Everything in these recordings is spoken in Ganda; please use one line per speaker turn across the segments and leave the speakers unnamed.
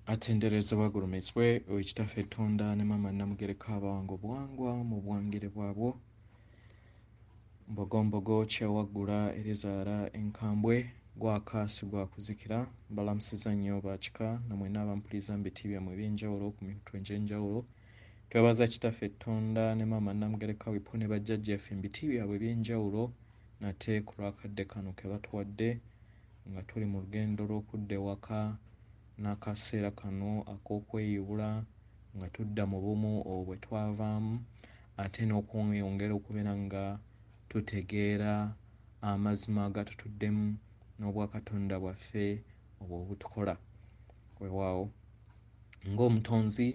atenderezebwa gulumizibwe Owekitaffe Tonda ne Maama Namugereka abawango buwangwa mu bwangere bwabwo mbogombogo kyewaggula erizaala enkambwe gwakaasi gwakuzikira mbalamusiza nnyo bakika namwe n'abampuliriza mu biti byammwe eby'enjawulo ku mikutu egy'enjawulo twebaza Kitaffe Tonda ne Maama Namugereka Wipo ne Bajjajja yaffe mu biti byabwe eby'enjawulo nate ku lwakadde kano ke batuwadde nga tuli mu lugendo lw'okudda ewaka n'akaseera kano ak'okweyubula nga tudda mu bumu obwo bwe twavaamu ate n'okweyongera okubeera nga tutegeera amazima agatutuddemu n'obwakatonda bwaffe obwo obutukola weewaawo ng'omutonzi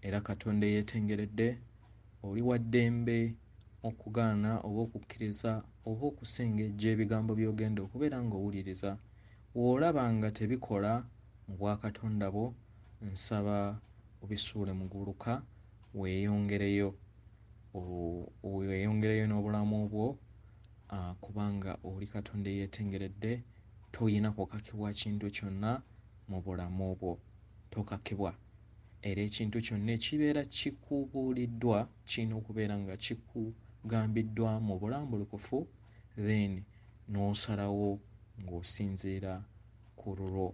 era Katonda eyeetengeredde oli wa ddembe okugaana oba okukkiriza oba okusengejja ebigambo by'ogenda okubeera ng'owuliriza w'olaba nga tebikola mu bwakatonda bwo nsaba obisuule mu guluka weeyongereyo n'obulamu bwo kubanga oli Katonda eyeetengeredde toyina kukakibwa kintu kyonna mu bulamu bwo tokakibwa era ekintu kyonna ekibeera kikubuuliddwa kirina okubeera nga kikugambiddwa mu bulambulukufu then n'osalawo ng'osinziira ku lulwo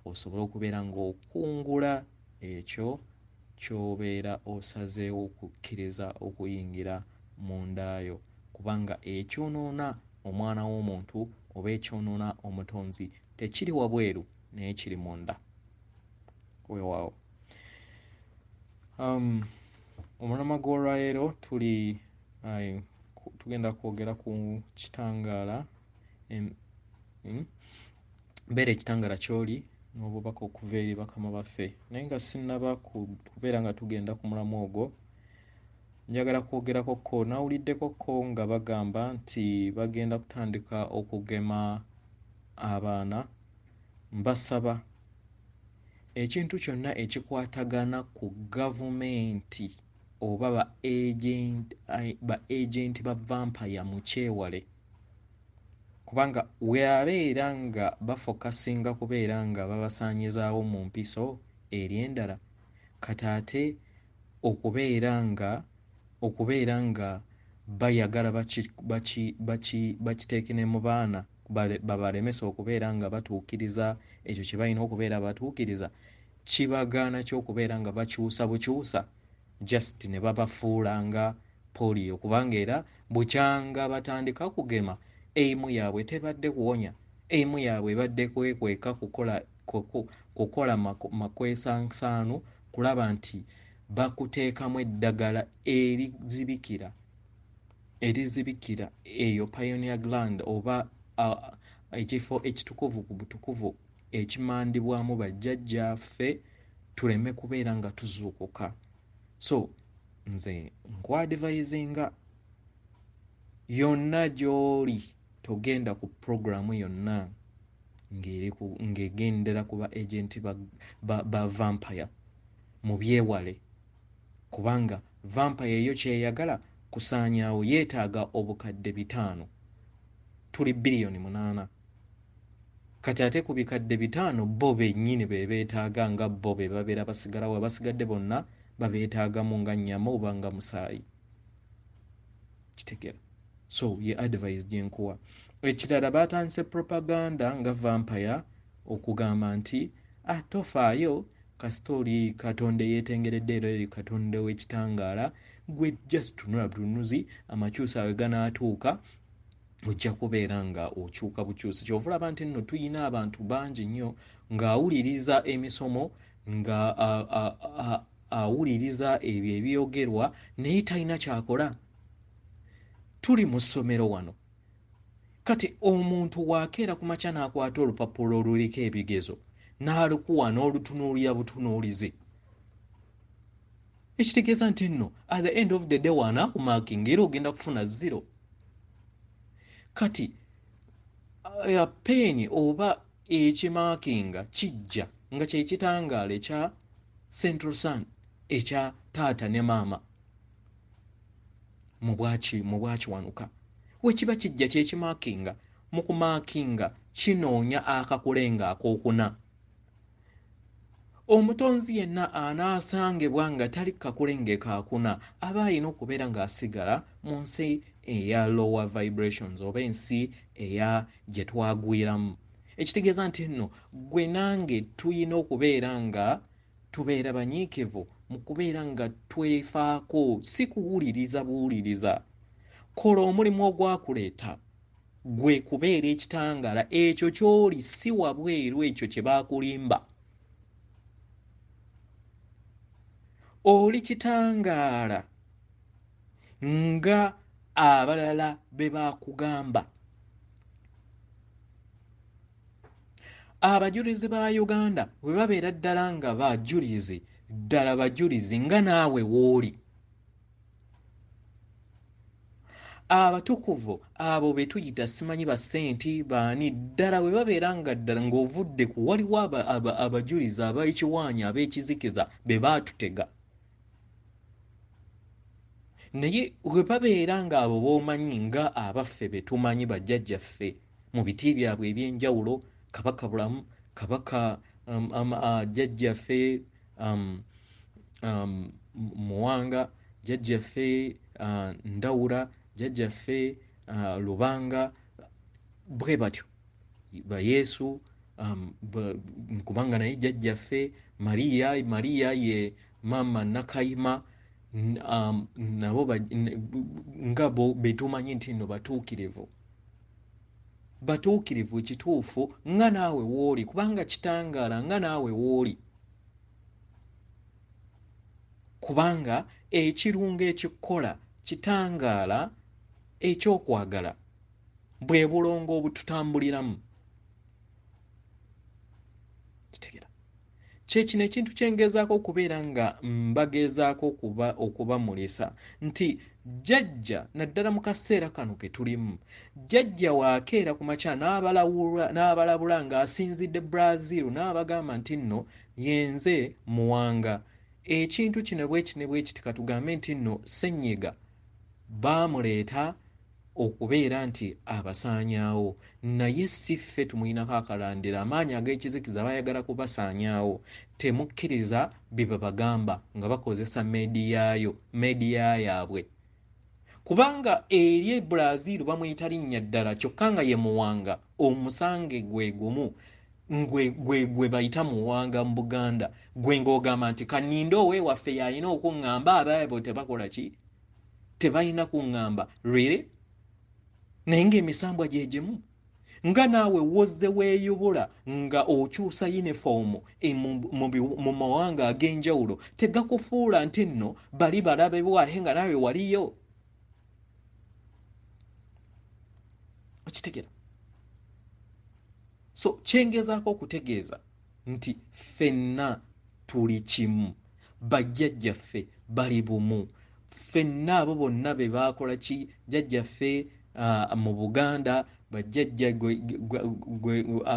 osobole okubeera ng'okungula ekyo ky'obeera osazeewo okukkiriza okuyingira mundaayo kubanga ekyonoona omwana w'omuntu oba ekyonoona omutonzi tekiri wabweru naye kiri munda weewaawo. Omulamwa gw'olwaleero tugenda kwogera ku Kitangala Bera Ekitangala Kyoli Nobubaka okuva eri bakama baffe naye nga sinnaba kubeera nga tugenda ku mulamwa ogwo njagala kwogerakokko nawuliddekokko nga bagamba nti bagenda kutandika okugema abaana mbasaba ekintu kyonna ekikwatagana ku gavumenti oba ba agenti ba vampire mu kyewale kubanga weabeera nga bafokasinga kubeera nga babasaanyizaawo mu mpiso eri endala kati ate okubeera nga bayagala bakiteeke ne mu baana babalemesa okubeera nga batuukiriza ekyo kye balina okubeera batuukiriza kibagaana ky'okubeera nga bakyusa bukyusa just ne babafuula nga polio kubanga era bukyanga batandika kugema eimu yaabwe tebadde kuwonya eimu yaabwe ebadde kwekweka kukola makwesansaanu kulaba nti bakuteekamu eddagala erizibikira eyo pioneer gland oba ekifo ekitukuvu ku butukuvu ekimandibwamu bajjajjaffe tuleme kubeera nga tuzuukuka so nze nkwadvisinga yonna gy'oli togenda ku programu yonna ng'egendera ku ba agenti ba vampire mu byewale kubanga vampire eyo kyeyagala kusaanyaawo yeetaaga obukadde 5 tuli biliyoni 8 kati ate ku bikadde 5 bo bennyini beetaaga nga bo be babeera basigalawo abasigadde bonna babeetaagamu nga nnyama oba nga musaayi kitegeera so ye advice gyenkuwa ekirala baatandise propaganda nga vampire okugamba nti tofaayo kasita oli Katonda eyeetengeredde era eri Katonda w'ekitangaala gwe just tunula butunuzi amakyusa awe ganaatuuka ojja kubeera nga okyuka bukyusi kyova olaba nti nno tuyina abantu bangi nnyo ng'awuliriza emisomo nga awuliriza ebyo ebyogerwa naye talina kyakola tuli mu ssomero wano kati omuntu waakeera ku makya n'akwata olupapula oluliko ebigezo n'alukuwa n'olutunuulira butunuulize ekitegeeza nti nno at the end of the day wanaakumakinga era ogenda kufuna 0 kati peeni oba ekimakinga kijja nga kyekitangaala ekya Central Sun ekya taata ne maama mu bwakiwanuka wekiba kijja kyekimakinga mu kumakinga kinoonya akakulenga ak'okuna omutonzi yenna anaasangibwa nga tali kakulengeka akuna aba alina okubeera ng'asigala mu nsi eya lower vibrations oba ensi eya gye twagwiramu. Ekitegeeza nti nno gwe nange tulina okubeera nga tubeera banyiikivu mu kubeera nga twefaako, si kuwuliriza buwuliriza. Kola omulimu ogwakuleeta, gwe kubeera ekitangaala ekyo ky'oli, si wabweru ekyo kye baakulimba. Oli kitangaala nga abalala be baakugamba. Abajulizi ba Uganda bwe babeera ddala nga bajulizi, ddala bajulizi nga naawe w'oli. Abatukuvu abo be tuyita simanyi bassenti baani, ddala bwe babeera nga ddala ng'ovudde ku waliwo abajulizi ab'ekiwaanyi ab'ekizikiza be baatutega. Naye bwe babeera ng'abo b'omanyi nga abaffe be tumanyi bajjajjaffe mu biti byabwe eby'enjawulo, Kabaka Bulamu, Kabaka Jjajjaffe Muwanga, Jjajjaffe Ndawula, Jjajjaffe Lubanga, bwe batyo ba Yesu, kubanga naye Jjajjaffe Mariya ye Maama Nakayima, nabo nga bo be tumanyi nti nno batuukirivu ekituufu nga naawe w'oli, kubanga kitangaala nga naawe w'oli. Kubanga ekirungo ekikola kitangaala ekyokwagala, bwe bulongo obututambuliramu. Kitegeera? Kyekino ekintu kye ngezaako okubeera nga mbagezaako okubamulisa nti Jjajja naddala mu kaseera kano ke tulimu, Jjajja waakeera ku makya n'abalabula ng'asinzidde Brazil n'abagamba nti nno yenze Muwanga. Ekintu kino bwe kiti katugambe nti nno Ssenyiga baamuleeta okubeera nti abasaanyaawo, naye si ffe tumulinako akalandira. Amaanyi ag'ekizikiza bayagala kubasaanyaawo. Temukkiriza bye babagamba nga bakozesa meediya yaabwe, kubanga eri Brazil bamuyita linnya ddala kyokka nga ye Muwanga, omusange gwe gumu, gwe bayita Muwanga mu Buganda. Gwe ng'ogamba nti kaninde ow'ewaffe yalina okuŋŋamba, abaabo tebakola ki? Tebalina kuŋŋamba. Really? Naye ng'emisambwa gye gimu, nga naawe wozze weeyubula nga okyusa yunifoomu mu mawanga ag'enjawulo, tegakufuula nti nno bali balabe bwahe nga naawe waliyo. Okitegeera? So kyengezaako okutegeeza nti ffenna tuli kimu, bajjajjaffe bali bumu, ffenna abo bonna be baakola ki? Jjajjaffe mu Buganda, bajjajja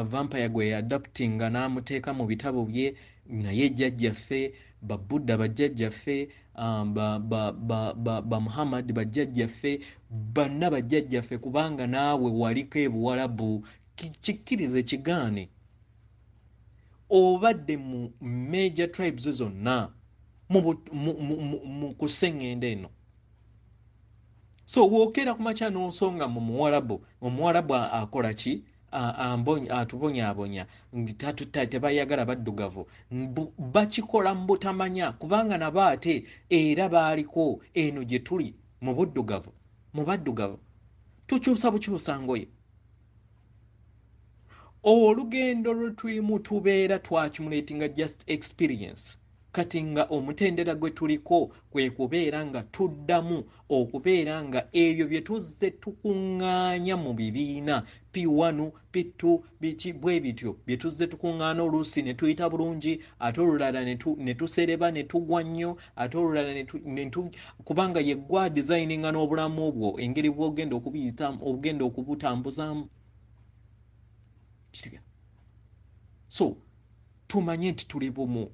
vampire gwe yadaptinga n'amuteeka mu bitabo bye, naye jjajjaffe Babudda, bajjajjaffe ba Muhammad, bajjajjaffe banna, bajjajjaffe, kubanga naawe waliko ebuwalabu. Kikkirize kigaane, obadde mu major tribes zonna mu kuseŋŋenda eno. So wookera ku makya n'osonga mu Muwarabu akola ki? Atubonyaabonya, tebayagala baddugavu. Bakikola mu butamanya, kubanga nabo ate era baaliko eno gye tuli mu baddugavu. Tukyusa bukyusa ngoye. Olugendo lwe tulimu tubeera twakimulatinga just experience. Kati nga omutendera gwe tuliko kwe kubeera nga tuddamu okubeera nga ebyo bye tuzze tukuŋŋaanya mu bibiina P1, P2, biki bwe bityo bye tuzze tukuŋŋaana, oluusi ne tuyita bulungi, ate olulala ne tusereba ne tugwa nnyo, ate olulala kubanga ye gwa designinga n'obulamu obwo engeri bw'ogenda okubutambuzaamu. So tumanye nti tuli bumu.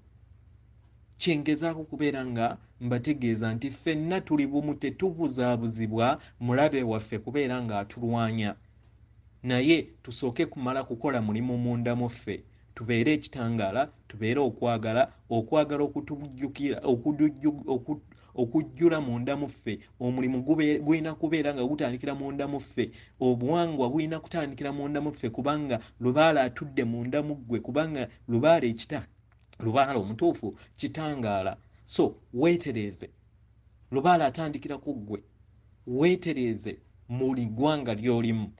Kyengezaako kubeera nga mbategeeza nti ffenna tuli bumu, tetubuzaabuzibwa mulabe waffe kubeera ng'atulwanya, naye tusooke kumala kukola mulimu munda mu ffe, tubeere ekitangaala, tubeere okwagala okutujjukira okujjula munda mu ffe. Omulimu gulina kubeera nga gutandikira munda mu ffe, obuwangwa bulina kutandikira munda mu ffe, kubanga Lubaale atudde munda mu ggwe, kubanga Lubaale Lubaale omutuufu kitangaala. So weetereeze, Lubaale atandikira ku ggwe, weetereeze mu ggwanga ly'olimu,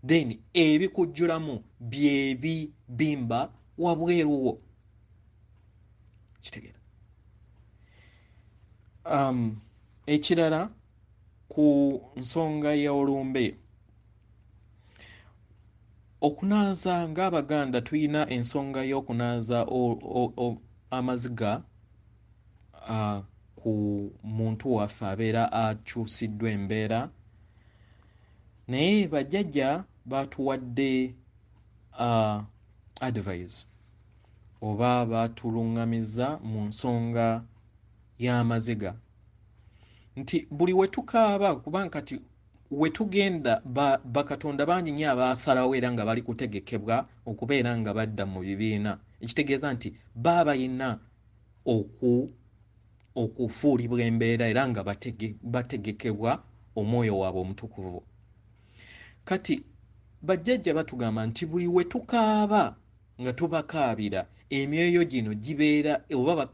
then ebikujjulamu byebibimba wabweruwo. Kitegeera. Ekirala ku nsonga y'olumbe, okunaaza ng'Abaganda tuyina ensonga y'okunaaza amaziga ku muntu waffe abeera akyusiddwa embeera, naye bajjajja baatuwadde advice oba baatuluŋŋamiza mu nsonga y'amaziga nti buli we tukaaba, kubanga kati we tugenda bakatonda bangi nnyo abaasalawo era nga bali kutegekebwa okubeera nga badda mu bibiina, ekitegeeza nti baba balina okufuulibwa embeera era nga bategekebwa omwoyo waabwe omutukuvu. Kati bajjajja batugamba nti buli we tukaaba nga tubakaabira, emyoyo gino gibeera oba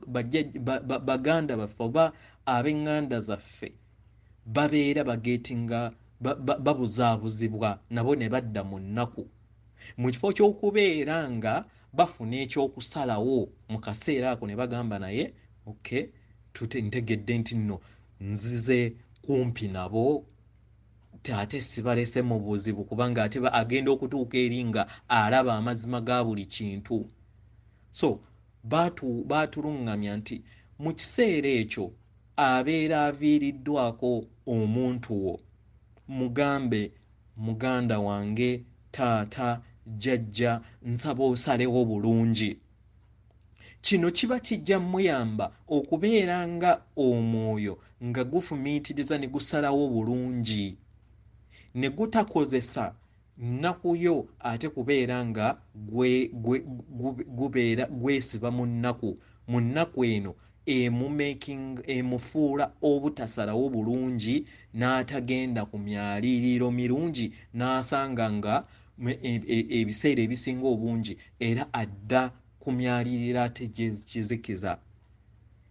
baganda baffe oba ab'eŋŋanda zaffe babeera bageetinga babuzaabuzibwa nabo ne badda mu nnaku, mu kifo ky'okubeera nga bafuna ekyokusalawo mu kaseera ako ne bagamba naye okay, ntegedde nti nno nzize kumpi nabo, ate sibalese mu buzibu, kubanga ate agenda okutuuka eri nga alaba amazima ga buli kintu. So baatuluŋŋamya nti mu kiseera ekyo abeera aviiriddwako omuntu wo, mugambe muganda wange, taata, jjajja, nsaba osalewo bulungi. Kino kiba kijja muyamba okubeera nga omwoyo nga gufumiitiriza ne gusalawo bulungi, ne gutakozesa nnaku yo ate kubeera nga gubeera gwesiba mu nnaku eno emufuula obutasalawo bulungi, n'atagenda ku myaliiriro mirungi, n'asanga nga ebiseera ebisinga obungi era adda ku myaliiriro ate kizikiza.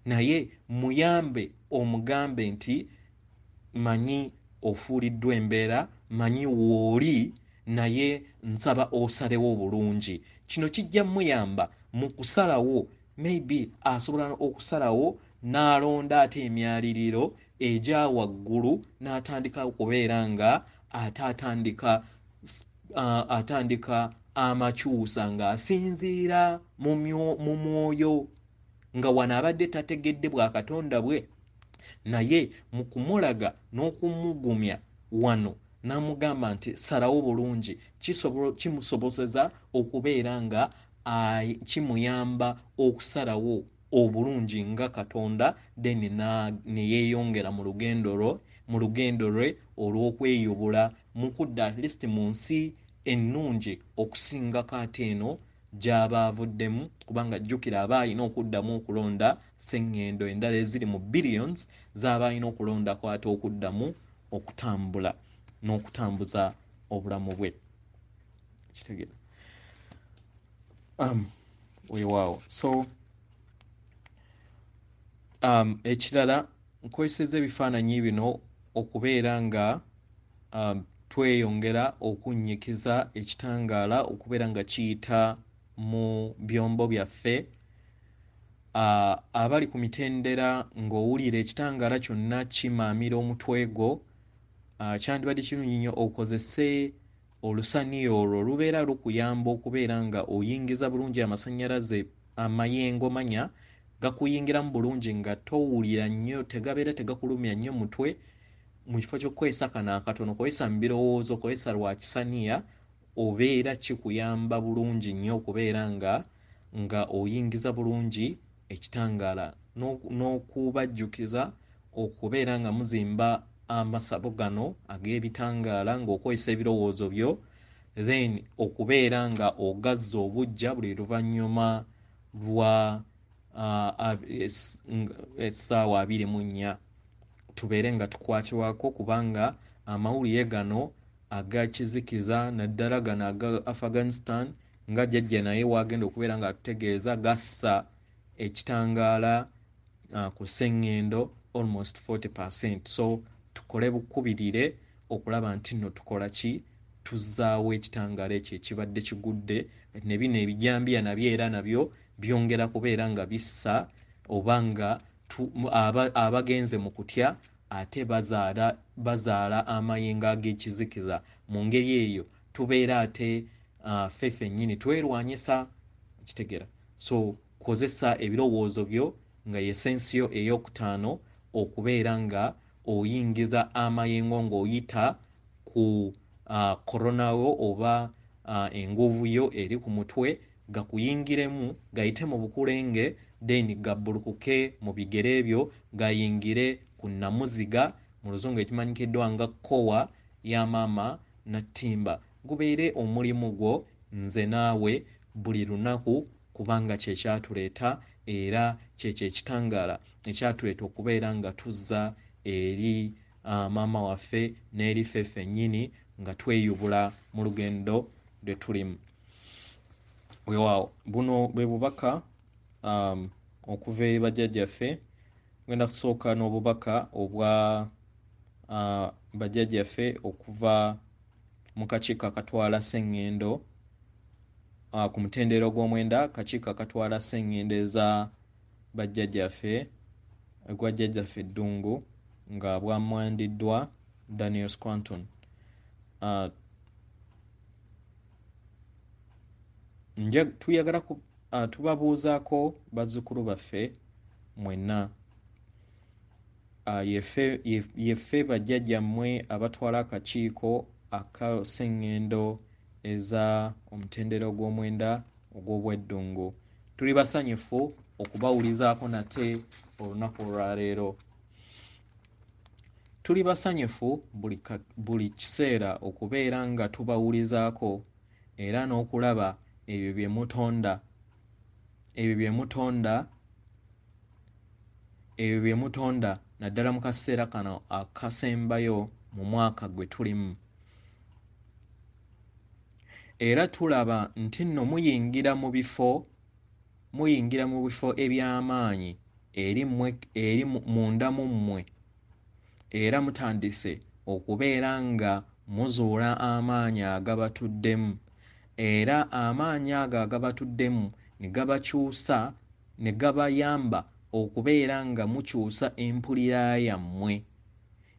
Naye muyambe omugambe nti manyi ofuuliddwa embeera, manyi wooli, naye nsaba osalewo bulungi. Kino kijja muyamba mu kusalawo, maybe asobola okusalawo n'alonda ate emyaliriro egya waggulu, n'atandika okubeera nga atandika amakyusa ng'asinziira mu mwoyo, nga wano abadde tategedde bwa katonda bwe, naye mu kumulaga n'okumugumya wano n'amugamba nti salawo bulungi, kimusobozeza okubeera nga kimuyamba okusalawo obulungi nga Katonda, then ne yeeyongera mu lugendo lwe olw'okweyubula mu kudda at least mu nsi ennungi okusingako ate eno gy'aba avuddemu, kubanga jjukira aba alina okuddamu okulonda sseŋŋendo endala eziri mu billions z'aba alina okulondako ate okuddamu okutambula n'okutambuza obulamu bwe. Kitegeera. Weewaawo. So ekirala nkozesezza ebifaananyi bino okubeera nga tweyongera okunnyikiza ekitangaala, okubeera nga kiyita mu byombo byaffe. Abali ku mitendera ng'owulira ekitangaala kyonna kimaamira omutwe gwo, kyandibadde kirungi nnyo okozese olusaniya olwo, lubeera lukuyamba okubeera nga oyingiza bulungi amasannyalaze, amayengo manya gakuyingiramu bulungi nga towulira nnyo, tegabeera tegakulumya nnyo mutwe. Mu kifo ky'okukozesa kano akatono, kozesa mu birowoozo, kozesa lwa kisaniya, obeera kikuyamba bulungi nnyo okubeera nga oyingiza bulungi ekitangaala, n'okubajjukiza okubeera nga muzimba amasabo gano ag'ebitangaala ng'okozesa ebirowoozo byo then okubeera nga ogazza obujja buli luvannyuma lwa essaawa 24 tubeere nga tukwatibwako, kubanga amawulire gano agakizikiza naddala gano aga Afghanistan nga Jjajja naye wagenda okubeera nga atutegeeza gassa ekitangaala ku sseŋŋendo almost 40%. So tukole bukubirire okulaba nti nno tukola ki, tuzzaawo ekitangaala ekyo ekibadde kigudde, ne bino ebijambiya nabyo era nabyo byongera kubeera nga bissa oba nga abagenze mu kutya ate bazaala amayengo ag'ekizikiza. Mu ngeri eyo tubeera ate ffe ffennyini twerwanyisa kitegera. So kozesa ebirowoozo byo nga y'essensiyo ey'okutaano okubeera nga oyingiza amayengo ng'oyita ku koronawo oba enguvu yo eri ku mutwe, gakuyingiremu gayite mu bukulenge, then gabbulukuke mu bigere ebyo gayingire ku nnamuziga, mu luzungu ekimanyikiddwa nga kowa ya maama nattimba. Gubeere omulimu gwo nze naawe buli lunaku, kubanga kye kyatuleeta era kyekyo ekitangaala ekyatuleeta okubeera nga tuzza eri maama waffe n'eri ffe ffennyini nga tweyubula mu lugendo lwe tulimu. Weewaawo buno bwe bubaka okuva eri bajjajjaffe. Ngenda kusooka n'obubaka obwa bajjajjaffe okuva mu kakiiko akatwala sseŋŋendo ku mutendera gw'omwenda, kakiiko akatwala sseŋŋendo eza bajjajjaffe egwa jjajjaffe Eddungu nga bwamwandiddwa Daniel Squanton. Tuyagala tubabuuzaako bazzukulu baffe mwenna, yeffe bajjajjammwe abatwala akakiiko aka sseŋŋendo eza omutendera ogw'omwenda ogw'obweddungu. Tuli basanyufu okubawulizaako nate olunaku olwaleero. Tuli basanyufu buli kiseera okubeera nga tubawulizaako era n'okulaba ebyo bye mutonda naddala mu kaseera kano akasembayo mu mwaka gwe tulimu. Era tulaba nti nno muyingira mu bifo eby'amaanyi eri munda mu mmwe, era mutandise okubeera nga muzuula amaanyi agabatuddemu, era amaanyi ago agabatuddemu ne gabakyusa, ne gabayamba okubeera nga mukyusa empulira yammwe,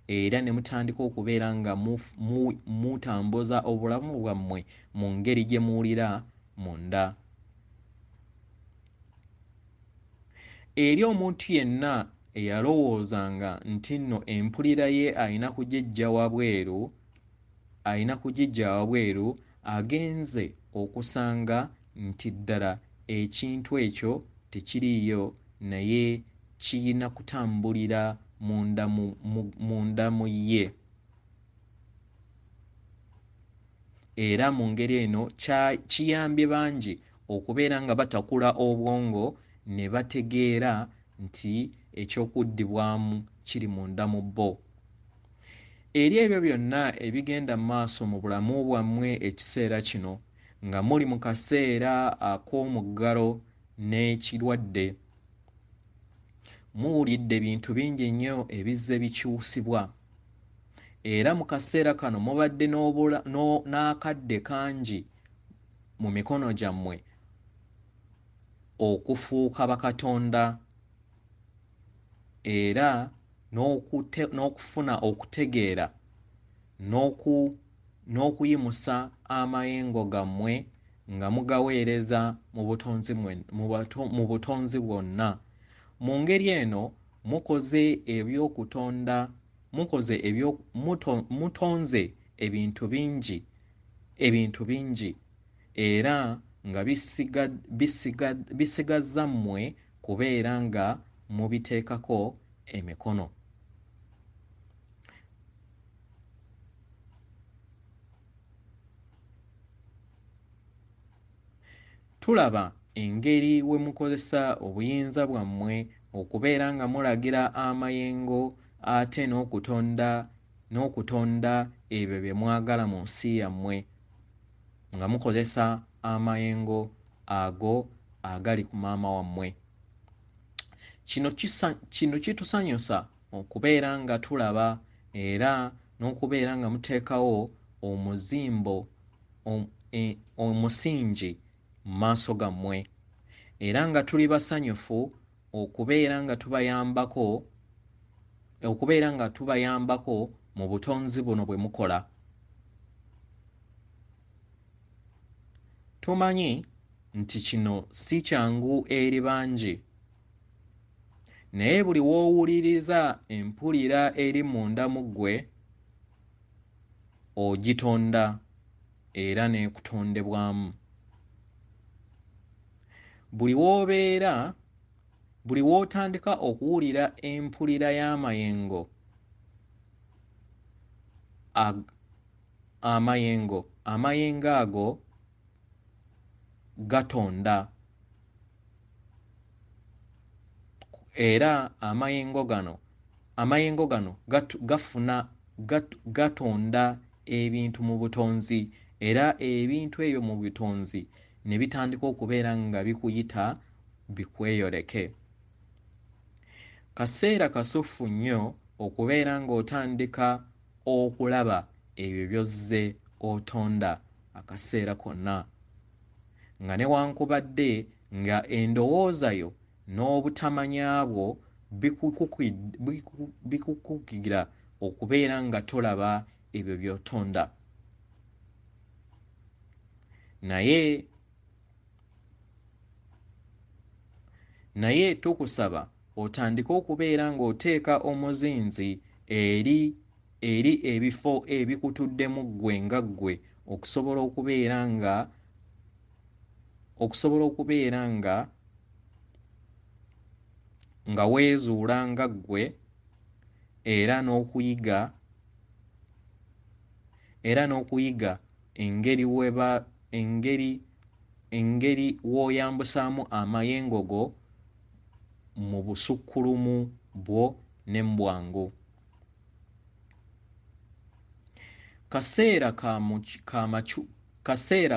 era ne mutandika okubeera nga mutambuza obulamu bwammwe mu ngeri gye muwulira munda. Eri omuntu yenna eyalowoozanga nti nno empulira ye ayina kugiggya wabweru, agenze okusanga nti ddala ekintu ekyo tekiriiyo, naye kiyina kutambulira munda mu ye. Era mu ngeri eno kiyambye bangi okubeera nga batakula obwongo ne bategeera nti ekyokuddibwamu kiri munda mu bo. Eri ebyo byonna ebigenda mu maaso mu bulamu bwammwe ekiseera kino nga muli mu kaseera ak'omuggalo n'ekirwadde, muwulidde bintu bingi nnyo ebizze bikyusibwa, era mu kaseera kano mubadde n'akadde kangi mu mikono gyammwe okufuuka bakatonda era n'okufuna okutegeera n'okuyimusa amayengo gammwe nga mugaweereza mu butonzi bwonna. Mu ngeri eno mutonze ebintu bingi era nga bisigazza mmwe kubeera nga mubiteekako emikono. tulaba engeri we mukozesa obuyinza bwammwe okubeera nga mulagira amayengo ate n'okutonda ebyo bye mwagala mu nsi yammwe nga mukozesa amayengo ago agali ku maama wammwe. Kino kitusanyusa okubeera nga tulaba era n'okubeera nga muteekawo omusingi mu maaso gammwe era nga tuli basanyufu okubeera nga tubayambako mu butonzi buno bwe mukola. Tumanyi nti kino si kyangu eri bangi, naye buli w'owuliriza empulira eri munda mu ggwe ogitonda era n'ekutondebwamu. Buli w'otandika okuwulira empulira y'amayengo amayengo ago gatonda era amayengo gano gatonda ebintu mu butonzi era ebintu ebyo mu butonzi ne bitandika okubeera nga bikuyita bikweyoleke. Kaseera kasuffu nnyo okubeera ng'otandika okulaba ebyo by'ozze otonda akaseera konna nga newankubadde nga endowooza yo n'obutamanya bwo bikukugira okubeera nga tolaba ebyo by'otonda. Naye tukusaba otandike okubeera ng'oteeka omuzinzi eri ebifo ebikutuddemu ggwe nga ggwe okusobola okubeera nga weezuula nga ggwe era n'okuyiga engeri w'oyambusaamu amayengo go mu busukkulumu bwo ne mu bwangu. Kaseera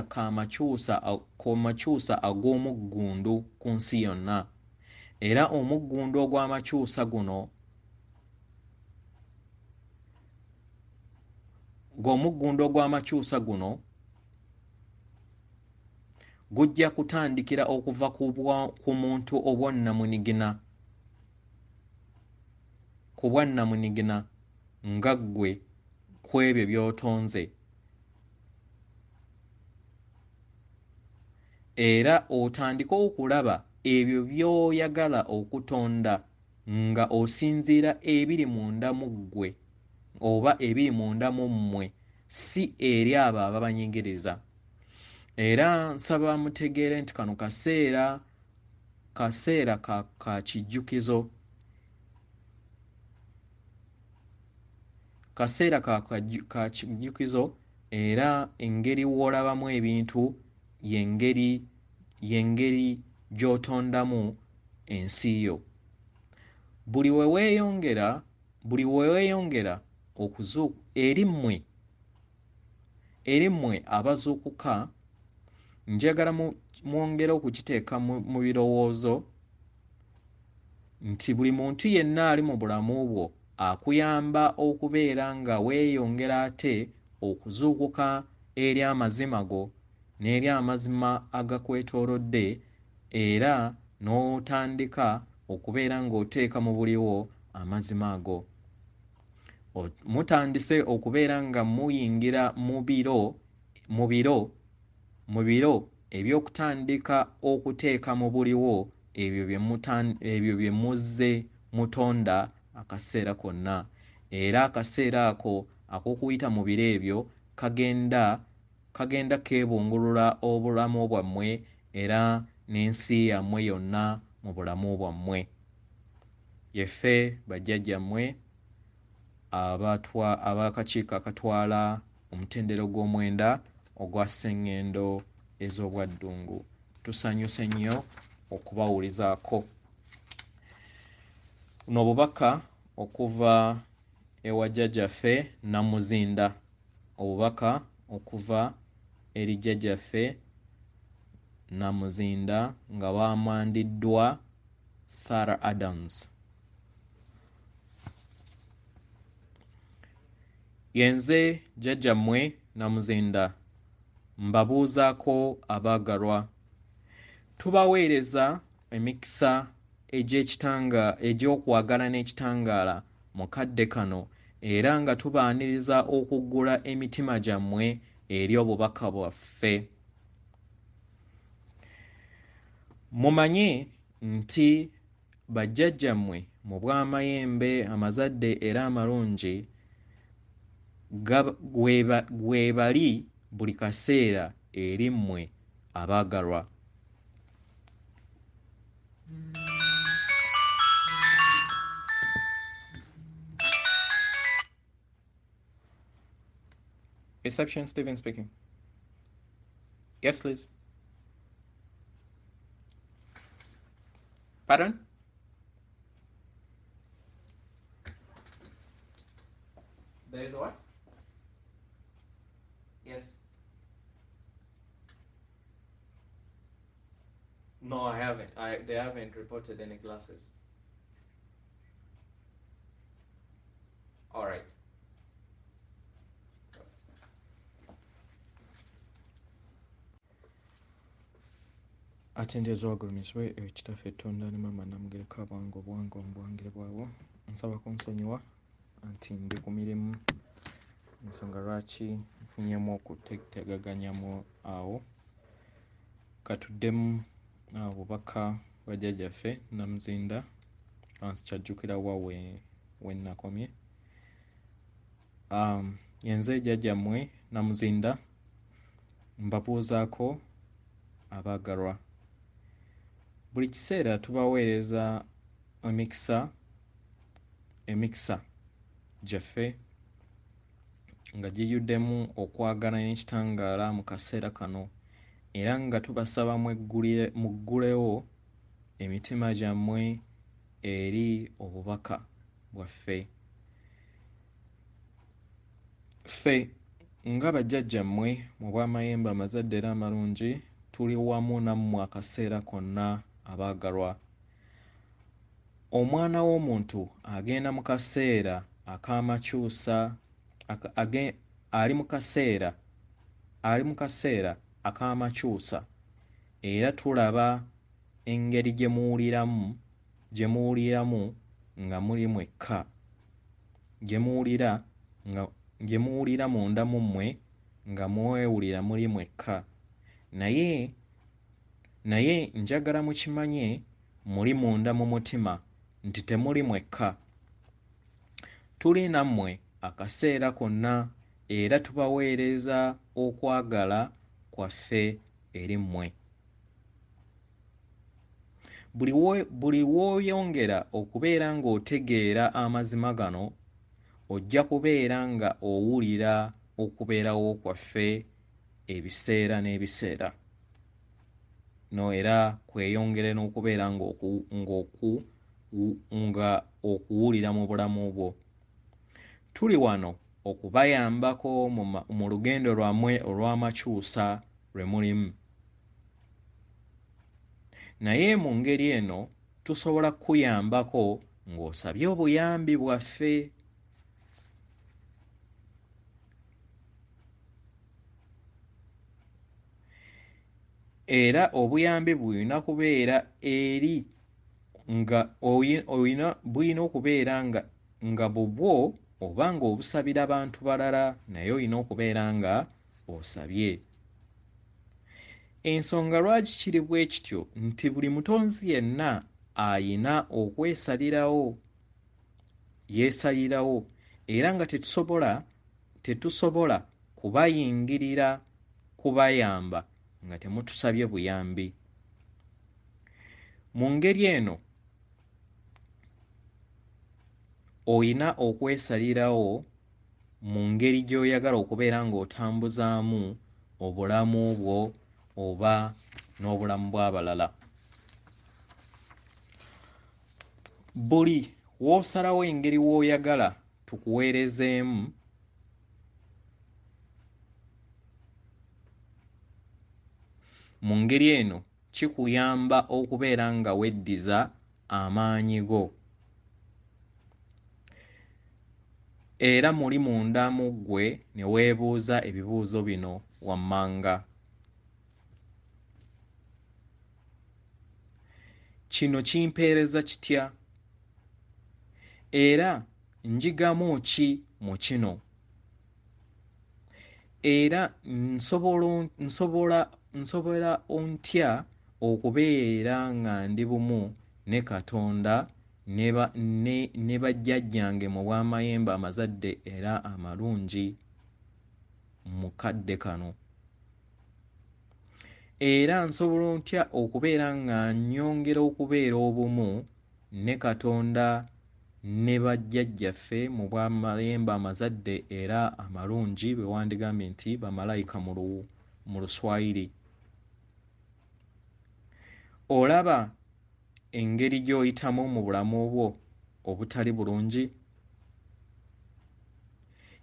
ka makyusa ag'omuggundu ku nsi yonna era omuggundu ogw'amakyusa guno gujja kutandikira okuva ku muntu ku bwannamunigina nga ggwe ku ebyo by'otonze era otandike okulaba ebyo by'oyagala okutonda nga osinziira ebiri munda mu ggwe oba ebiri munda mu mmwe si eri abo ababanyigiriza. Era nsaba mutegeere nti kano kaseera ka kijjukizo era engeri w'olabamu ebintu y'engeri gy'otondamu ensi yo. Buli we weeyongera eri mmwe abazuukuka njagala mwongere okukiteeka mu birowoozo nti buli muntu yenna ali mu bulamu bwo akuyamba okubeera nga weeyongera ate okuzuukuka eri amazima go n'eri amazima agakwetoolodde era n'otandika okubeera ng'oteeka mu buliwo amazima ago. Mutandise okubeera nga muyingira mu biro eby'okutandika okuteeka mu buliwo ebyo bye muzze mutonda akaseera konna era akaseera ako ak'okuyita mu biro ebyo kagenda keebungulula obulamu bwammwe era n'ensi yammwe yonna mu bulamu bwammwe. Yeffe bajjajjammwe ab'akakiiko akatwala omutendera gw'omwenda ogwa sseŋŋendo ez'obwaddungu. tusanyuse nnyo okubawulizaako. Nobubaka okuva ewa Jjajjaffe Namuzinda, obubaka okuva eri Jjajjaffe Namuzinda nga bwamandiddwa Sarah Adams. Yenze jjajjammwe Namuzinda, mbabuuzaako abaagalwa. Tubaweereza emikisa egy'okwagala n'ekitangaala mu kadde kano era nga tubaaniriza okuggula emitima gyammwe eri obubaka bwaffe. Mumanye nti bajjajjammwe mu bw'amayembe amazadde era amalungi gwe bali buli kaseera eri mmwe abaagalwa. Reception, Stephen speaking. Yes, please. Pardon? There is a what? Yes. No, I haven't. They haven't reported any classes. All right. Atendezo wagulumiswe ekitaffe ettonda ne mama namugereka abwange obwange omubwangire bwabwo. Nsaba kunsonyiwa nti ndi ku mirimu, ensonga lwaki nfunyemu okutegaganyamu awo. Katuddemu obubaka bwa Jjajjaffe Namuzinda, nsikyajjukira wa we nakomye. Yenze jjajjammwe Namuzinda, mbabuuzaako abaagalwa. Buli kiseera tubaweereza emikisa gyaffe nga giyuddemu okwagala n'ekitangaala mu kaseera kano era nga tubasaba muggulewo emitima gyammwe eri obubaka bwaffe. Ffe nga bajjajjammwe mu bw'amayembe amazadde era amalungi tuli wamu nammwe akaseera konna abaagalwa. Omwana w'omuntu agenda mu kaseera ak'amakyusa ali mu kaseera ak'amakyusa era tulaba engeri gye muwuliramu nga muli mwekka, gye muwulira munda mu mmwe nga mwewulira muli mwekka. Naye njagala mukimanye muli munda mu mutima nti temuli mwekka. Tuli nammwe akaseera konna era tubaweereza okwagala kwaffe eri mmwe. Buli w'oyongera okubeera ng'otegeera amazima gano ojja kubeera nga owulira okubeerawo kwaffe ebiseera n'ebiseera. No era kweyongere n'okubeera nga okuwulira mu bulamu bwo. Tuli wano okubayambako mu lugendo lwammwe olw'amakyusa lwe mulimu. Naye mu ngeri eno tusobola kukuyambako ng'osabye obuyambi bwaffe. Era obuyambi bulina kubeera eri nga bulina okubeera nga bubwo oba ng'obusabira abantu balala naye olina okubeera nga osabye. Ensonga lwaki kiri bwe kityo nti buli mutonzi yenna ayina okwesalirawo, yeesalirawo era nga tetusobola kubayingirira kubayamba nga temutusabye buyambi. Mu ngeri eno oyina okwesalirawo mu ngeri gy'oyagala okubeera ng'otambuzaamu obulamu bwo oba n'obulamu bw'abalala. Buli w'osalawo engeri w'oyagala tukuweerezeemu, mu ngeri eno kikuyamba okubeera nga weddiza amaanyi go era muli munda mu ggwe ne weebuuza ebibuuzo bino wammanga. Kino kimpeereza kitya? Era njigamu ki mu kino? Era nsobola ntya okubeera nga ndi bumu ne Katonda ne bajjajjange mu bw'amayembe amazadde era amalungi mu kadde kano? Era nsobola ntya okubeera nga nnyongera okubeera obumu ne Katonda ne bajjajjaffe mu bw'amayembe amazadde era amalungi bwe wandigambye nti bamalayika mu Luswayiri? Olaba engeri gy'oyitamu mu bulamu bwo obutali bulungi?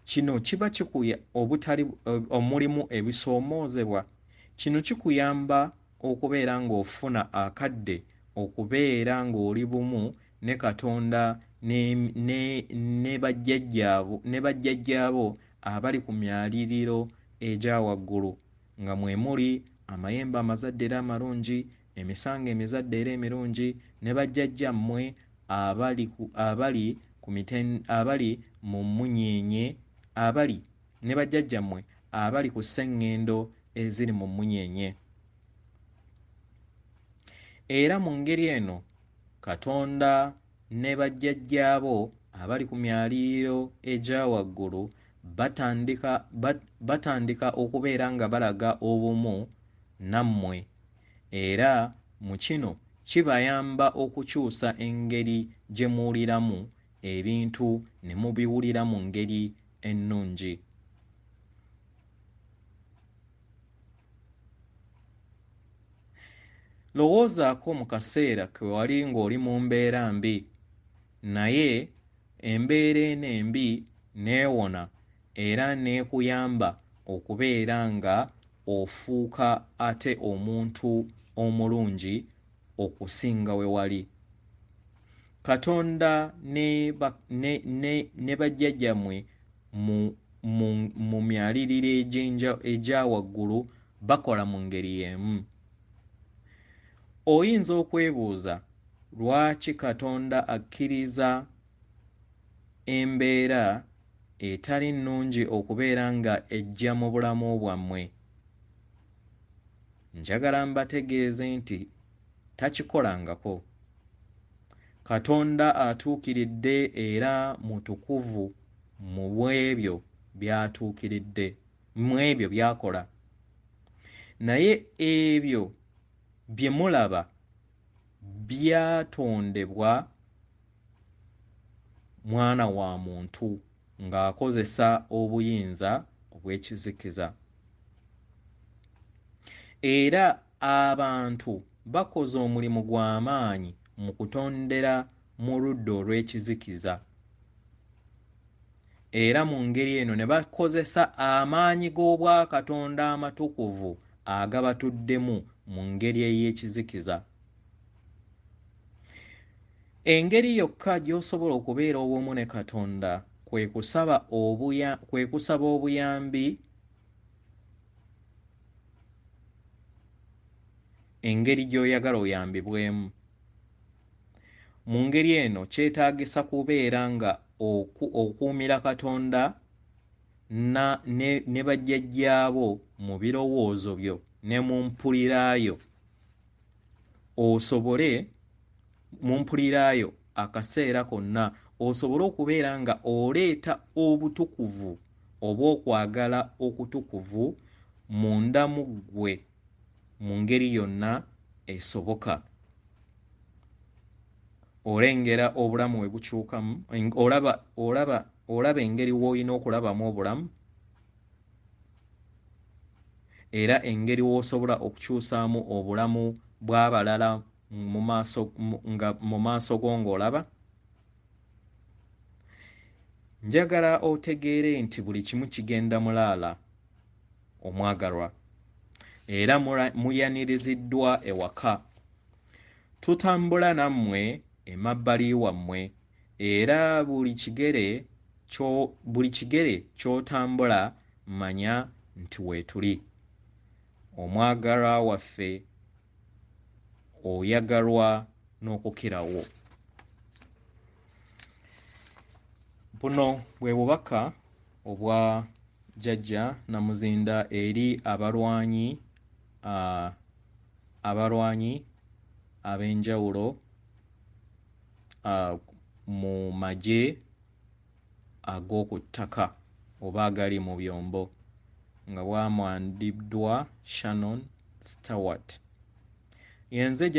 Kino kiba omulimu ebisoomozebwa. Kino kikuyamba okubeera ng'ofuna akadde okubeera ng'oli bumu ne Katonda ne bajjajjaabo abali ku myaliriro egya waggulu, nga mwe muli amayembe amazadde era amalungi, emisanga emizadde era emirungi, ne bajjajjammwe abali mu mmunyeenye, ne bajjajjammwe abali ku sseŋŋendo eziri mu mmunyeenye. Era mu ngeri eno Katonda ne bajjajjaabo abali ku myaliriro egya waggulu batandika okubeera nga balaga obumu nammwe, era mu kino kibayamba okukyusa engeri gye muwuliramu ebintu ne mubiwulira mu ngeri ennungi. Lowoozaako mu kaseera ke wali ng'oli mu mbeera mbi, naye embeera eno embi neewona era neekuyamba okubeera nga ofuuka ate omuntu omulungi okusinga we wali. Katonda ne bajjajjammwe mu myaliriro egya waggulu bakola mu ngeri y'emu. Oyinza okwebuuza lwaki Katonda akkiriza embeera etali nnungi okubeera nga ejja mu bulamu bwammwe. Njagala mbategeeze nti takikolangako. Katonda atuukiridde era mutukuvu mu ebyo by'atuukiridde, mu ebyo by'akola. Naye ebyo bye mulaba byatondebwa mwana wa muntu ng'akozesa obuyinza obw'ekizikiza. Era abantu bakoze omulimu gw'amaanyi mu kutondera mu ludda olw'ekizikiza. Era mu ngeri eno ne bakozesa amaanyi g'Obwakatonda amatukuvu agabatuddemu mu ngeri ey'ekizikiza. Engeri yokka gy'osobola okubeera obumu ne Katonda kwe kusaba obuyambi, engeri gy'oyagala oyambibwemu. Mu ngeri eno kyetaagisa kubeera nga okuumira Katonda ne bajjajjaabo mu birowoozo byo ne mu mpuliraayo, osobole mu mpuliraayo akaseera konna osobole okubeera nga oleeta obutukuvu oba okwagala okutukuvu munda mu ggwe mu ngeri yonna esoboka. Olengera obulamu we bukyukamu, olaba engeri w'olina okulabamu obulamu. era engeri w'osobola okukyusaamu obulamu bw'abalala mu maaso go ng'olaba. Njagala otegeere nti buli kimu kigenda mulaala omwagalwa era muyaniriziddwa ewaka. Tutambula nammwe emabbali wammwe era buli kigere ky'otambula manya nti weetuli. Omwagalwa waffe oyagalwa n'okukirawo. Buno bwe bubaka obwa Jjajja Namuzinda eri abalwanyi ab'enjawulo mu magye ag'oku ttaka oba agali mu byombo nga bwamwandiddwa Shannon Stewart. Nze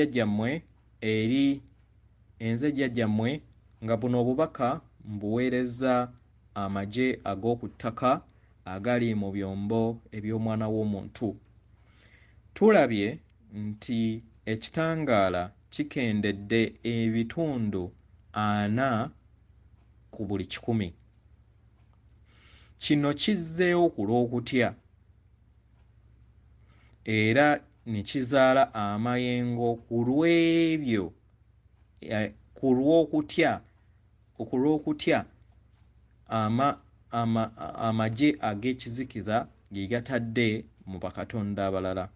jjajjammwe nga buno obubaka mbuweereza amagye ag'oku ttaka agali mu byombo eby'omwana w'omuntu. Tulabye nti Ekitangala kikendedde ebitundu 40 ku buli 100. Kino kizzeewo ku lw'okutya era ne kizaala amayengo ku lw'okutya amagye ag'ekizikiza ge gatadde mu bakatonda abalala.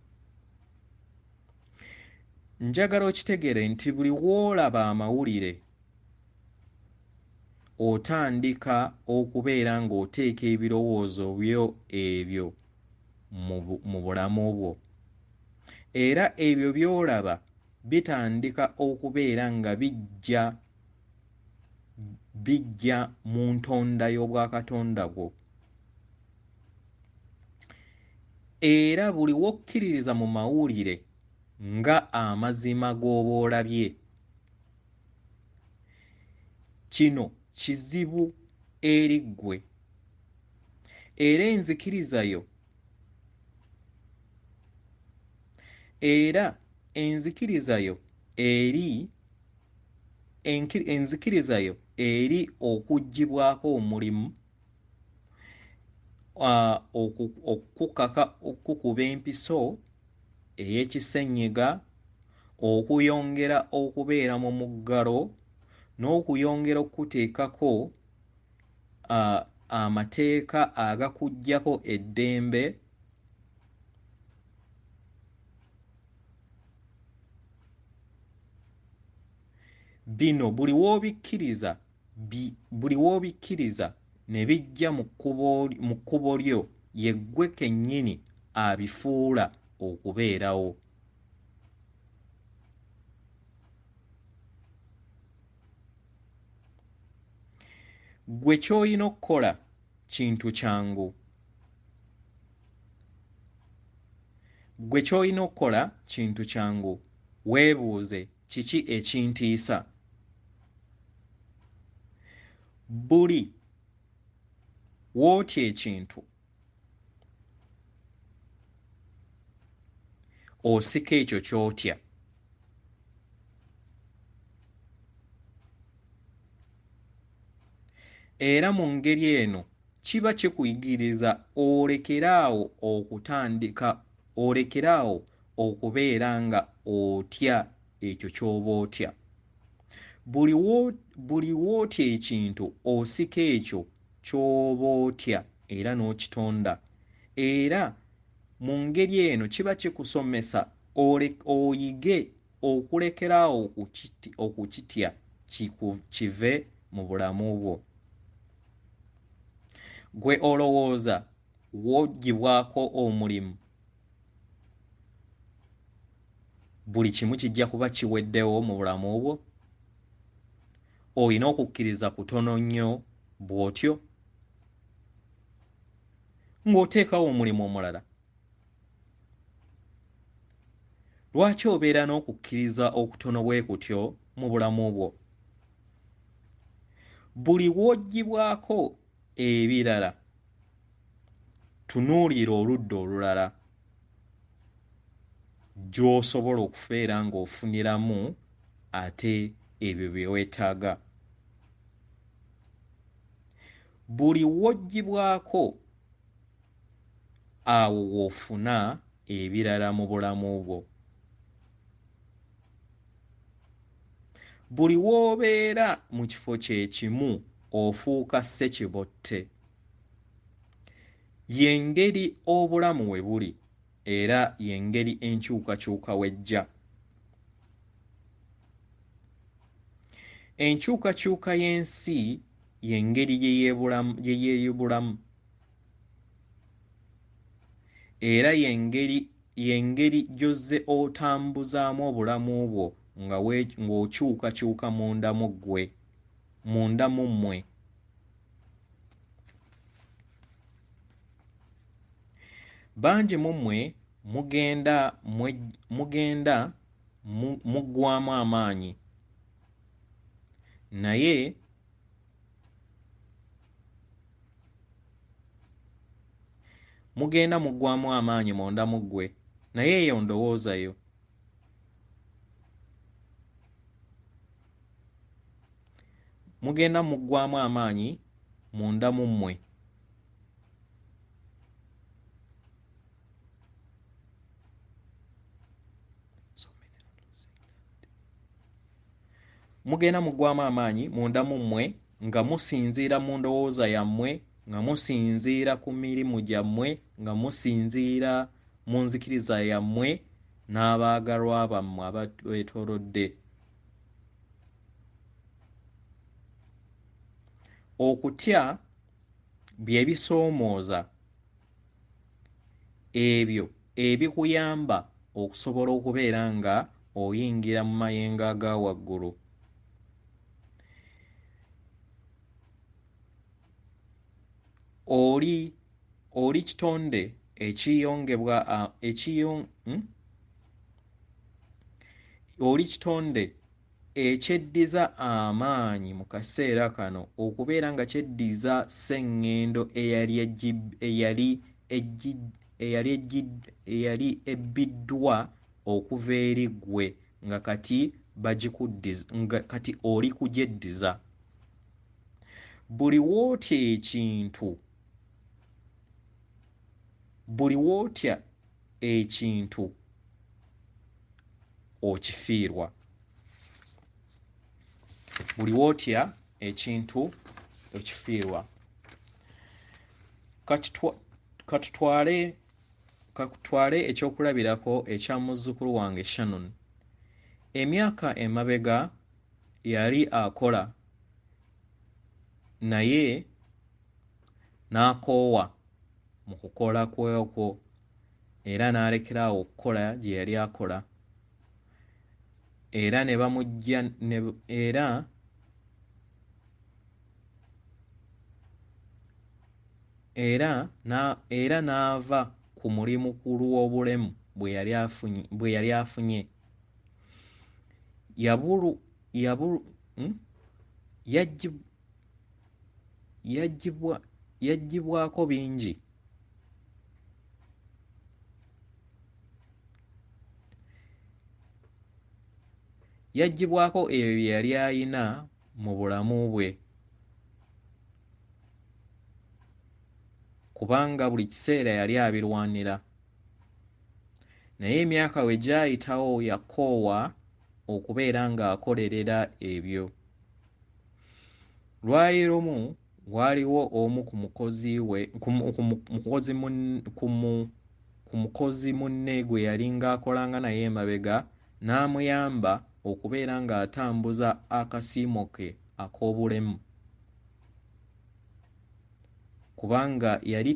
Njagala okitegeere nti buli w'olaba amawulire otandika okubeera ng'oteeka ebirowoozo byo ebyo mu bulamu bwo era ebyo by'olaba bitandika okubeera nga bijja mu ntonda y'obwakatonda bwo era buli w'okkiririza mu mawulire nga amazima g'oba olabye, kino kizibu eri ggwe era enzikiriza yo eri okuggyibwako omulimu okukuba empiso ey'ekisenyiga, okuyongera okubeera mu muggalo n'okuyongera okuteekako amateeka agakuggyako eddembe. Bino buli w'obikkiriza ne bijja mu kkubo lyo ye ggwe kennyini abifuula okubeerawo. Ggwe ky'olina okukola kintu kyangu. Weebuuze kiki ekintiisa? Buli w'otya ekintu osika ekyo ky'otya. Era mu ngeri eno kiba kikuyigiriza olekeraawo okubeera nga otya ekyo ky'oba otya. Buli w'otya ekintu osika ekyo ky'oba otya era n'okitonda. Era mu ngeri eno kiba kikusomesa oyige okulekeraawo okukitya kive mu bulamu bwo. Ggwe olowooza w'oggyibwako omulimu buli kimu kijja kuba kiweddewo mu bulamu bwo? Olina okukkiriza kutono nnyo bw'otyo ng'oteekawo omulimu omulala. Lwaki obeera n'okukkiriza okutono bwe kutyo mu bulamu bwo? Buli w'oggyibwako ebirala tunuulira oludda olulala. gy'osobola okubeera ng'ofuniramu ate ebyo bye weetaaga. Buli w'oggyibwako awo w'ofuna ebirala mu bulamu bwo. Buli w'obeera mu kifo kye kimu ofuuka ssekibotte. Y'engeri obulamu we buli era y'engeri enkyukakyuka w'ejja. Enkyukakyuka y'ensi y'engeri gye yeeyubulamu era y'engeri gy'ozze otambuzaamu obulamu bwo ng'okyukakyuka munda mu ggwe, munda mu mmwe. Bangi mu mmwe mugenda muggwaamu amaanyi naye muggwaamu amaanyi munda mu ggwe naye eyo ndowoozayo. Mugenda muggwaamu amaanyi munda mu mmwe. Mugenda muggwaamu amaanyi munda mu mmwe nga musinziira mu ndowooza yammwe, nga musinziira ku mirimu gyammwe, nga musinziira mu nzikiriza yammwe n'abaagalwa bammwe ababeetoolodde. Okutya bye bisoomooza ebyo ebikuyamba okusobola okubeera nga oyingira mu mayengo aga waggulu. Oli kitonde oli kitonde ekyeddiza amaanyi mu kaseera kano okubeera nga kyeddiza sseŋŋendo eyali ebbiddwa okuva eri ggwe nga kati nga kati oli kugyeddiza. Buli w'otya ekintu okifiirwa. Buli w'otya ekintu okifiirwa. Katutwale ekyokulabirako ekya muzzukulu wange Shannon. Emyaka emabega yali akola naye n'akoowa mu kukola kwekwo era n'alekeraawo okukola gye yali akola era ne bamugya era n'ava ku mulimu ku lw'obulemu bwe yali afunye. Yaggyibwako bingi. Yaggyibwako ebyo bye yali ayina mu bulamu bwe kubanga buli kiseera yali abirwanira. Naye emyaka bwe gyayitawo yakoowa okubeera ng'akolerera ebyo. Lwali lumu waaliwo omu ku mukozi munne gwe yali ng'akolanga naye emabega n'amuyamba okubeera ng'atambuza akasiimo ke ak'obulemu kubanga yali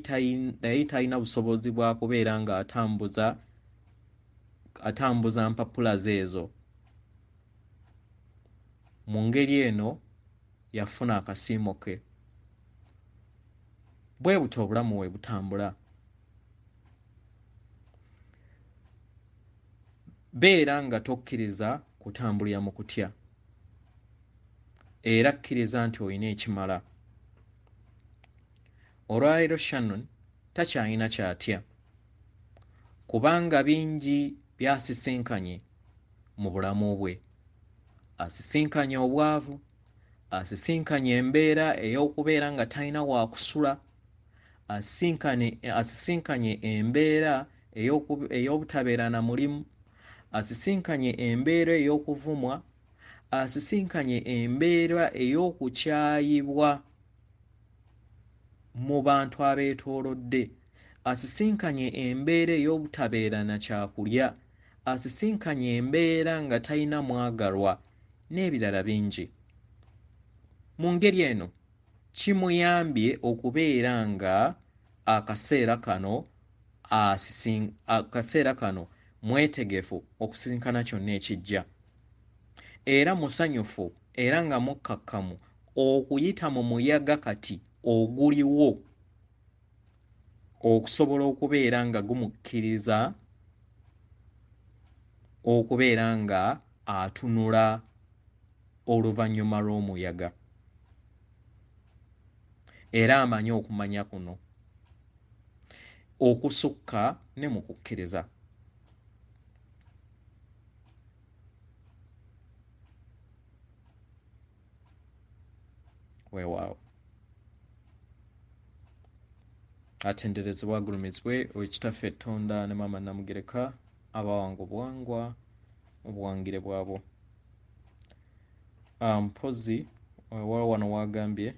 talina busobozi bwa kubeera ng'atambuza mpapula ze ezo. Mu ngeri eno yafuna akasiimo ke. Bwe buti obulamu we butambula. Beera nga tokkiriza kutambulira mu kutya era kkiriza nti olina ekimala. Olwaleero Shannon takyalina ky'atya kubanga bingi byasisinkanye mu bulamu bwe. Asisinkanye obwavu, asisinkanye embeera ey'okubeera nga talina wa kusula, asisinkanye embeera ey'obutabeera na mulimu, asisinkanye embeera ey'okuvumwa, asisinkanye embeera ey'okukyayibwa mu bantu abeetoolodde, asisinkanye embeera ey'obutabeera na kyakulya, asisinkanye embeera nga talina mwagalwa n'ebirala bingi. Mu ngeri eno kimuyambye okubeera nga akaseera kano mwetegefu okusisinkana kyonna ekijja, era musanyufu era nga mukkakkamu okuyita mu muyaga kati oguliwo okusobola okubeera nga gumukkiriza okubeera nga atunula oluvannyuma lw'omuyaga, era amanyi okumanya kuno okusukka ne mu kukkiriza. Weewaawo. Atenderezebwa agulumizibwe owekitaffe Ettonda ne Maama Namugereka abawanga obuwangwa obuwangire bwabwo. Mpozzi wano wagambye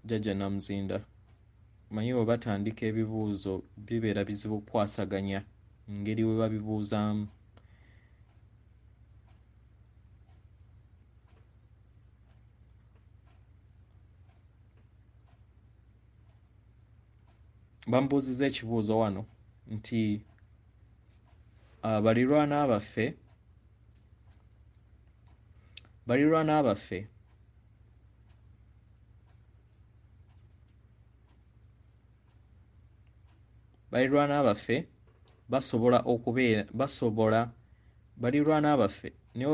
Jjajja Namuzinda, manyi bwe batandika ebibuuzo bibeera bizibu kukwasaganya engeri bwe babibuuzaamu. Bamubuuzizza ekibuuzo wano nti baliraanwa baffe baliraanwa baffe ne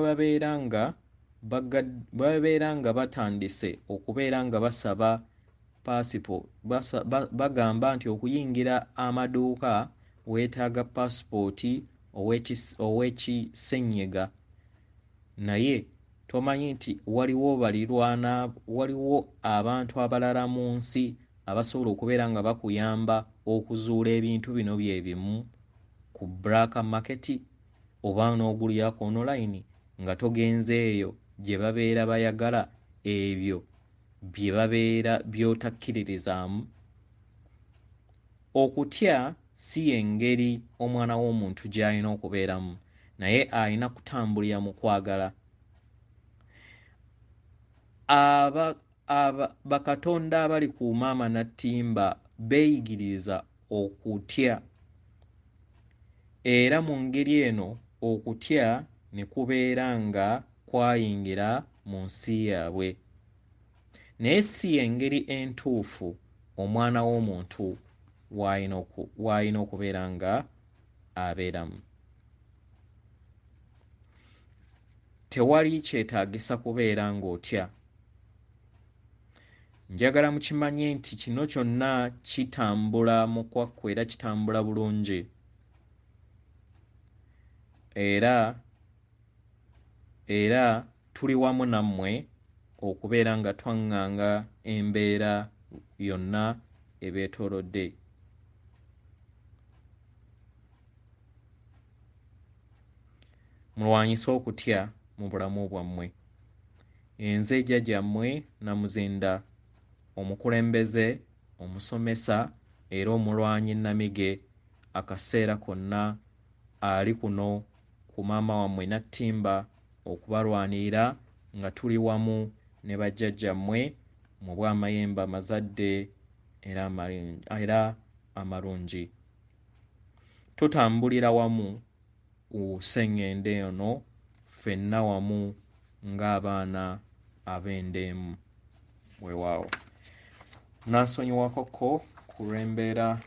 babeera nga batandise okubeera nga basaba bagamba nti okuyingira amaduuka weetaaga paasipooti ow'ekisennyega, naye tomanyi nti waliwo abantu abalala mu nsi abasobola okubeera nga bakuyamba okuzuula ebintu bino bye bimu ku black market oba n'ogulirako online nga togenze eyo gye babeera bayagala ebyo bye babeera by'otakkiririzaamu. Okutya si y'engeri omwana w'omuntu gy'alina okubeeramu, naye alina kutambulira mu kwagala. Bakatonda abali ku maama Nattimba beeyigiriza okutya, era mu ngeri eno okutya ne kubeera nga kwayingira mu nsi yaabwe, naye si y'engeri entuufu omwana w'omuntu w'alina okubeera nga abeeramu. Tewali kyetaagisa kubeera ng'otya. Njagala mukimanye nti kino kyonna kitambula mu kwakku era kitambula bulungi, era tuli wamu nammwe okubeera nga twaŋŋanga embeera yonna ebeetoolodde. Mulwanyise okutya mu bulamu bwammwe. Nze jjajjammwe Namuzinda, omukulembeze, omusomesa era omulwanyi nnamige, akaseera konna ali kuno ku maama wammwe Nattimba okubalwanirira nga tuli wamu ne bajjajjammwe mu bw'amayembe amazadde era amalungi. Tutambulira wamu ku sseŋŋende eno ffenna wamu ng'abaana ab'endeemu. Weewaawo. Nansonyiwakoko ku lw'embeera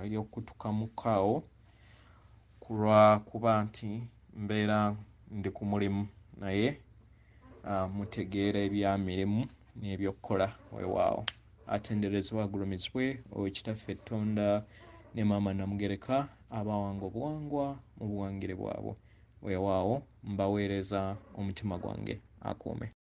ey'okutukamukaawo ku lwakuba nti mbeera ndi ku mulimu, naye mutegeera ebya mirimu n'ebyokkola. Weewaawo. Atenderezebwa agulumizibwe owekitaffe Ettonda ne maama Namugereka abawanga obuwangwa mu buwangire bwabwe. Weewaawo mbaweereza omutima gwange akuume.